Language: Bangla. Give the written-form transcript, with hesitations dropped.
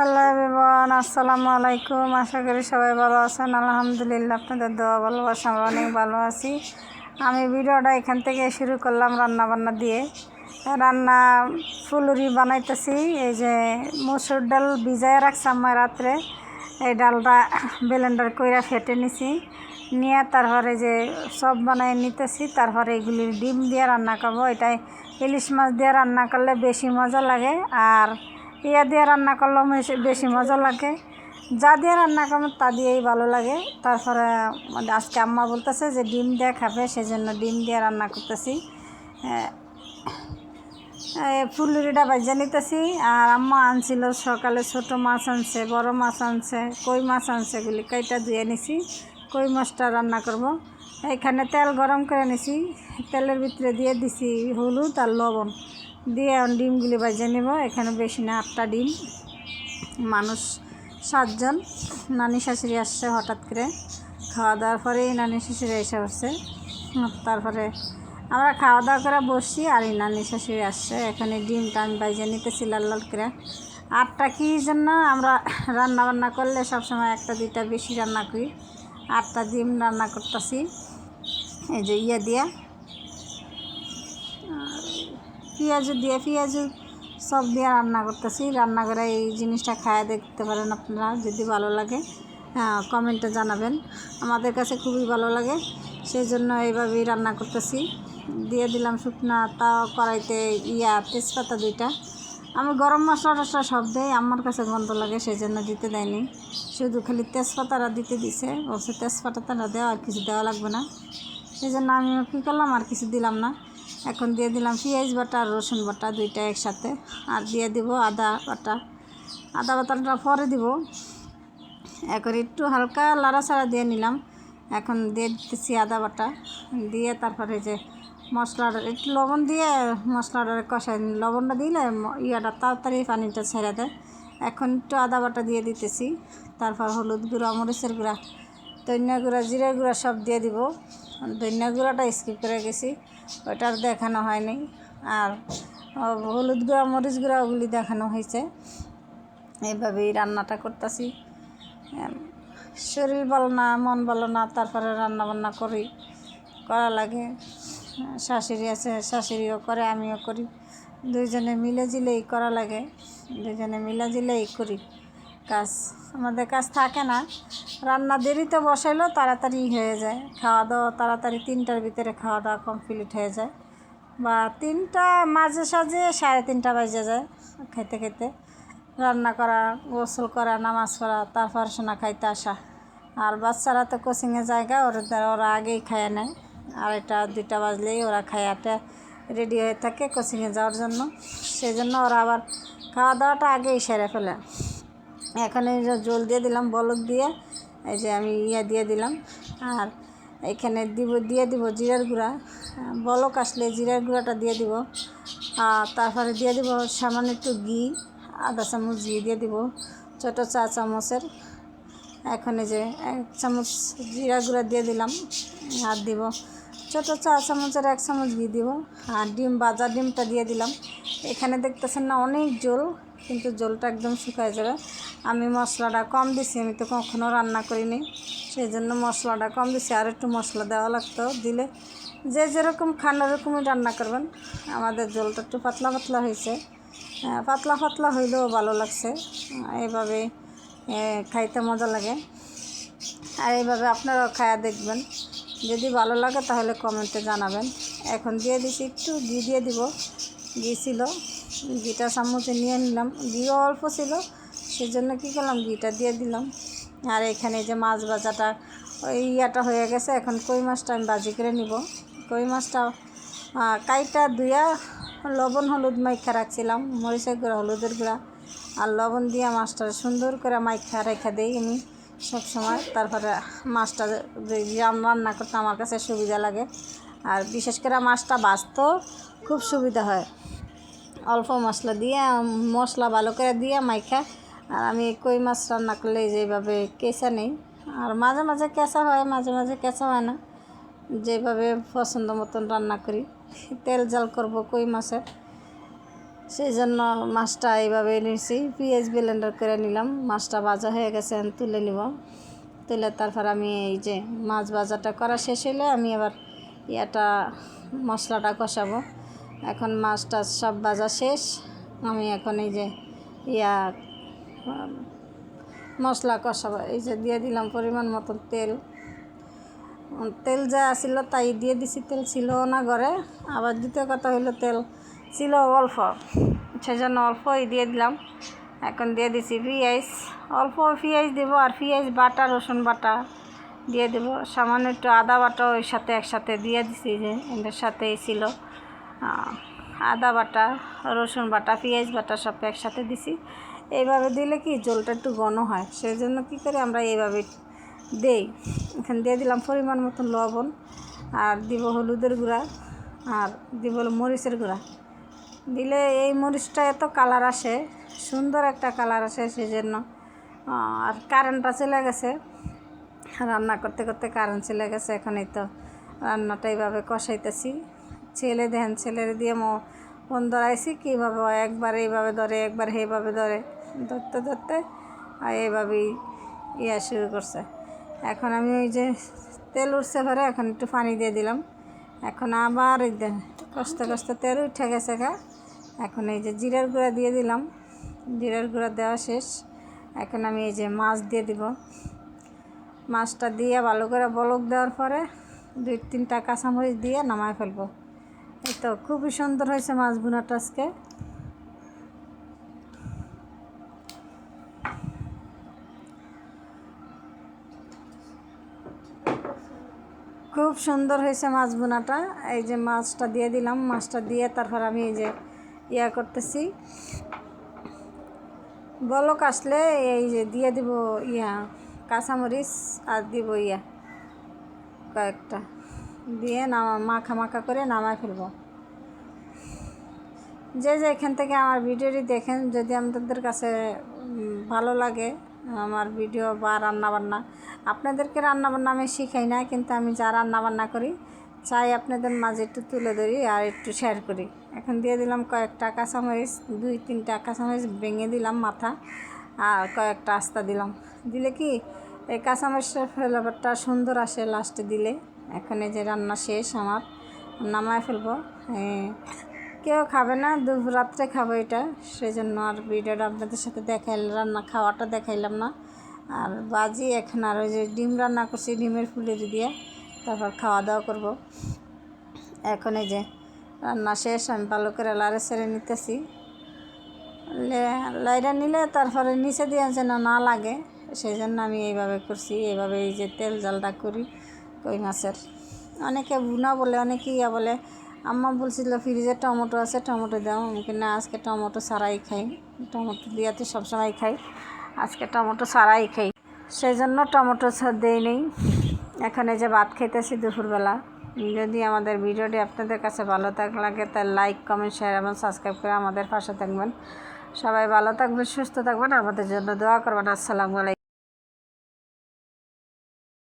হ্যালো এভরিওয়ান, আসসালামু আলাইকুম। আশা করি সবাই ভালো আছেন। আলহামদুলিল্লাহ, আপনাদের দোয়া ভালোবাসা আমরা অনেক ভালো আছি। আমি ভিডিওটা এখান থেকে শুরু করলাম রান্নাবান্না দিয়ে। রান্না ফুলুরি বানাইতেছি। এই যে মসুর ডাল ভিজায় রাখছি আমার রাত্রে, এই ডালটা ব্লেন্ডার কইরা ফেটে নিছি, নিয়ে তারপরে যে সব বানাই নিতেছি। তারপরে এগুলি ডিম দিয়ে রান্না করবো। এটাই ইলিশ মাছ দিয়ে রান্না করলে বেশি মজা লাগে, আর ইয়া দিয়ে রান্না করলেও বেশি মজা লাগে। যা দিয়ে রান্না করবেন তা দিয়েই ভালো লাগে। তারপরে আজকে আম্মা বলতেছে যে ডিম দিয়ে খাবে, সেজন্য ডিম দিয়ে রান্না করতেছি। ফুলুরিটা বাজিয়ে নিতেছি। আর আম্মা আনছিল সকালে, ছোটো মাছ আনছে, বড় মাছ আনছে, কই মাছ আনছে। এগুলি কাইটা ধুয়ে নিছি। কই মাছটা রান্না করব। এখানে তেল গরম করে নিছি, তেলের ভিতরে দিয়ে দিছি হলুদ আর লবণ দিয়ে ডিমগুলি বাজিয়ে নেব। এখানে বেশি না, 8টা ডিম। মানুষ 7 জন। নানি শাশুড়ি আসছে হঠাৎ করে, খাওয়া দাওয়ার পরেই নানি শাশুড়ি এসে পড়ছে। তারপরে আমরা খাওয়া দাওয়া করে বসছি, আর এই নানি শাশুড়ি আসছে। এখানে ডিমটা আমি বাজিয়ে নিতেছি লাল লাল করে। 8টা কী জন্য আমরা রান্না বান্না করলে সবসময় 1টা 2টা বেশি রান্না করি। 8টা ডিম রান্না করতেছি এই যে ইয়ে দিয়ে, পেঁয়াজু সব দিয়ে রান্না করতেছি। রান্না করে এই জিনিসটা খায় দেখতে পারেন আপনারা, যদি ভালো লাগে কমেন্টে জানাবেন। আমাদের কাছে খুবই ভালো লাগে, সেই জন্য এইভাবেই রান্না করতেছি। দিয়ে দিলাম শুকনা, তাও কড়াইতে তেজপাতা 2টা। আমি গরম মশলা টশলা সব দেয়, আমার কাছে গন্ধ লাগে, সেই জন্য দিতে দেয়নি। শুধু খালি তেজপাতাটা দিতে দিছে, বলছে তেজপাতাটা দেওয়া, আর কিছু দেওয়া লাগবে না। সেই জন্য আমি কী করলাম, আর কিছু দিলাম না। এখন দিয়ে দিলাম পেঁয়াজ বাটা আর রসুন বাটা 2টা একসাথে, আর দিয়ে দিব আদা বাটা। আদা বাটাটা পরে দিব। এখন একটু হালকা লাড়াচাড়া দিয়ে নিলাম। এখন দিয়ে দিতেছি আদা বাটা, দিয়ে তারপরে যে মশলাটা একটু লবণ দিয়ে মশলাটা কষাই। লবণটা দিলে তাড়াতাড়ি পানিটা ছেড়ে দেয়। এখন একটু আদা বাটা দিয়ে দিতেছি। তারপর হলুদ গুঁড়া, মরিচের গুঁড়া, ধনিয়া গুঁড়া, জিরা গুঁড়া সব দিয়ে দিব। ধনিয়া গুঁড়াটা স্কিপ করে গেছি, ওইটার দেখানো হয়নি। আর হলুদ গুঁড়া, মরিচ গুঁড়া ওগুলি দেখানো হয়েছে। এইভাবেই রান্নাটা করতেছি। শরীর ভালো না, মন ভালো না, তারপরে রান্না বান্না করা লাগে। শাশুড়ি আছে, শাশুড়িও করে, আমিও করি। দুইজনে মিলে জিলেই করা লাগে, দুইজনে মিলে জিলেই করি কাজ। আমাদের কাজ থাকে না। রান্না দেরিতে বসাইলেও তাড়াতাড়ি হয়ে যায়। খাওয়া দাওয়া তাড়াতাড়ি 3টার ভিতরে খাওয়া দাওয়া কমপ্লিট হয়ে যায়, বা 3টা মাঝে সাঝে 3:30 বাজে যায় খেতে খেতে। রান্না করা, গোসল করা, নামাজ পড়া, তারপর সোনা খাইতে আসা। আর বাচ্চারা তো কোচিংয়ে জায়গা, ওরা আগেই খাইয়ে নেয়। 2:30 2টা বাজলেই ওরা খাইয়াটা রেডি হয়ে থাকে কোচিংয়ে যাওয়ার জন্য। সেই জন্য ওরা আবার খাওয়া দাওয়াটা আগেই সেরে ফেলে। এখন এই যে জল দিয়ে দিলাম বলক দিয়ে, এই যে আমি দিয়ে দিলাম। আর এখানে দিয়ে দিব জিরার গুঁড়া। বলক আসলে জিরার গুঁড়াটা দিয়ে দিব। আর তারপরে দিয়ে দিব সামান্য একটু ঘি, আধা চামচ ঘি দিয়ে দিব, ছোটো চা চামচের। এখন এই যে 1 চামচ জিরা গুঁড়া দিয়ে দিলাম, আর দিব ছোটো চা চামচের 1 চামচ ঘি দিব। আর ভাজা ডিমটা দিয়ে দিলাম। এখানে দেখতেছেন না অনেক জল, কিন্তু জলটা একদম শুকায় যাবে। আমি মশলাটা কম দিছি, আমি তো কখনও রান্না করিনি, সেই জন্য মশলাটা কম দিছি। আর একটু মশলা দেওয়া লাগতো, দিলে যে যেরকম খান ওরকমই রান্না করবেন। আমাদের জলটা একটু পাতলা পাতলা হয়েছে, পাতলা পাতলা হইলেও ভালো লাগছে। এইভাবে খাইতে মজা লাগে, আর এইভাবে আপনারাও খায়া দেখবেন। যদি ভালো লাগে তাহলে কমেন্টে জানাবেন। এখন দিয়ে দিছি একটু ঘি দিয়ে দিব। ঘি ছিল, ঘিটা চামচে নিয়ে নিলাম। ঘিও অল্প ছিল, সেজন্য কী করলাম, ঘিটা দিয়ে দিলাম। আর এখানে যে মাছ ভাজাটা ওই হয়ে গেছে। এখন কই মাছটা আমি ভাজি করে নিব। কই মাছটা কাইটা ধুইয়া লবণ হলুদ মাইখা রাখছিলাম, মরিচের গুঁড়া, হলুদের গুঁড়া আর লবণ দিয়ে মাছটা সুন্দর করে মাইখা রেখা দিই আমি সবসময়। তারপরে মাছটা রান্না করতে আমার কাছে সুবিধা লাগে, আর বিশেষ করে মাছটা ভাজতেও খুব সুবিধা হয়। অল্প মশলা দিয়ে, মশলা ভালো করে দিয়ে মাইখা। আর আমি কই মাছ রান্না করলে যেভাবে কেঁচা নেই, আর মাঝে মাঝে কেঁচা হয়, মাঝে মাঝে কেঁচা হয় না, যেভাবে পছন্দ মতন রান্না করি। তেল জাল করব কই মাছের, সেই জন্য মাছটা এইভাবে নিয়েছি, পেঁয়াজ ব্লেন্ডার করে নিলাম। মাছটা ভাজা হয়ে গেছে, তুলে নিব। তুলে তারপর আমি এই যে মাছ ভাজাটা করা শেষ হলে আমি আবার মশলাটা কষাবো। এখন মাছটা সব ভাজা শেষ, আমি এখন এই যে মশলা কষাবো। এই যে দিয়ে দিলাম পরিমাণ মতো তেল। তেল যা ছিল তাই দিয়ে দিছি, তেল ছিল না ঘরে। আবার দ্বিতীয় কথা হইলো তেল ছিল অল্প, সেজন্য অল্পই দিয়ে দিলাম। এখন দিয়ে দিছি পেঁয়াজ, অল্প পেঁয়াজ দেবো, আর পেঁয়াজ বাটা, রসুন বাটা দিয়ে দেবো। সামান্য একটু আদা বাটা ওই সাথে একসাথে দিয়ে দিছি, যে এদের সাথেই ছিল। আদা বাটা, রসুন বাটা, পেঁয়াজ বাটা সব একসাথে দিছি। এইভাবে দিলে কি ঝোলটা একটু ঘন হয়, সেই জন্য কী করি আমরা এইভাবে দেই। এখানে দিয়ে দিলাম পরিমাণ মতন লবণ, আর দিব হলুদের গুঁড়া, আর দিব মরিচের গুঁড়া। দিলে এই মরিচটা এত কালার আসে, সুন্দর একটা কালার আসে, সেই জন্য। আর কারেন্টটা চলে গেছে, রান্না করতে করতে কারেন্ট চলে গেছে। এখন এই তো রান্নাটা এইভাবে কষাইতেছি। ছেলে দেখেন, ছেলের দিয়ে ফোন ধরাইছি, কীভাবে একবার এইভাবে ধরে, একবার এইভাবে ধরে, ধরতে ধরতে আর এইভাবেই শুরু করছে। এখন আমি ওই যে তেল উঠছে ভরে, এখন একটু পানি দিয়ে দিলাম। এখন আবার এই কষতে কষতে তেল উঠে গেছে গা। এখন এই যে জিরার গুঁড়া দিয়ে দিলাম। জিরার গুঁড়া দেওয়া শেষ। এখন আমি এই যে মাছ দিয়ে দিব। মাছটা দিয়ে ভালো করে বলক দেওয়ার পরে 2-3টা কাঁচামরিচ দিয়ে নামায় ফেলবো। এই তো খুবই সুন্দর হয়েছে মাছ ভুনাটা আজকে। খুব সুন্দর হয়েছে মাছ ভুনাটা। এই যে মাছটা দিয়ে দিলাম। মাছটা দিয়ে তারপর আমি এই যে করতেছি, বলক আসলে এই যে দিয়ে দিব কাঁচামরিচ, আর দিব কয়েকটা দিয়ে মাখা মাখা করে নামায় ফেলবো। যে এখান থেকে আমার ভিডিওটি দেখেন, যদি আপনাদের কাছে ভালো লাগে আমার ভিডিও বা রান্নাবান্না, আপনাদেরকে রান্নাবান্না আমি শিখাই না, কিন্তু আমি যা রান্নাবান্না করি চাই আপনাদের মাঝে একটু তুলে ধরি আর একটু শেয়ার করি। এখন দিয়ে দিলাম কয়েকটা কাঁচামরিচ, 2-3টা কাঁচামরিচ ভেঙে দিলাম মাথা, আর কয়েকটা আস্তা দিলাম। দিলে কি এই কাঁচামরিচের ফ্লেভারটা সুন্দর আসে লাস্টে দিলে। এখন এই যে রান্না শেষ আমার, নামায় ফেলবো। কেউ খাবে না, রাত্রে খাবো এটা, সেই জন্য আর ভিডিওটা আপনাদের সাথে রান্না খাওয়াটা দেখাইলাম না। আর বাজি এখন আর ওই যে ডিম রান্না করছি, ডিমের ফুলের দিয়ে তারপর খাওয়া দাওয়া করব। এখন এই যে রান্না শেষ, আমি ভালো করে লাড়ে ছেড়ে নিতেছি। লাইরা নিলে তারপরে নিচে দিয়ে যেন না লাগে, সেই জন্য আমি এইভাবে করছি। এইভাবে এই যে তেল জালটা করি কই মাছের। অনেকে ভুনা বলে, অনেকে বলে। আম্মা বলছিল ফ্রিজে টমেটো আছে, টমেটো দাও। আমাকে না, আজকে টমেটো ছাড়াই খাই, টমেটো দিয়ে তো সবসময় খাই, আজকে টমেটো ছাড়াই খাই, সেই জন্য টমেটো দেই নেই। এখন এই যে ভাত খাইতেছি দুপুরবেলা। যদি আমাদের ভিডিওটি আপনাদের কাছে ভালো লাগে তাহলে লাইক, কমেন্ট, শেয়ার এবং সাবস্ক্রাইব করে আমাদের পাশে থাকবেন। সবাই ভালো থাকবেন, সুস্থ থাকবেন, আমাদের জন্য দোয়া করবেন। আসসালামু আলাইকুম।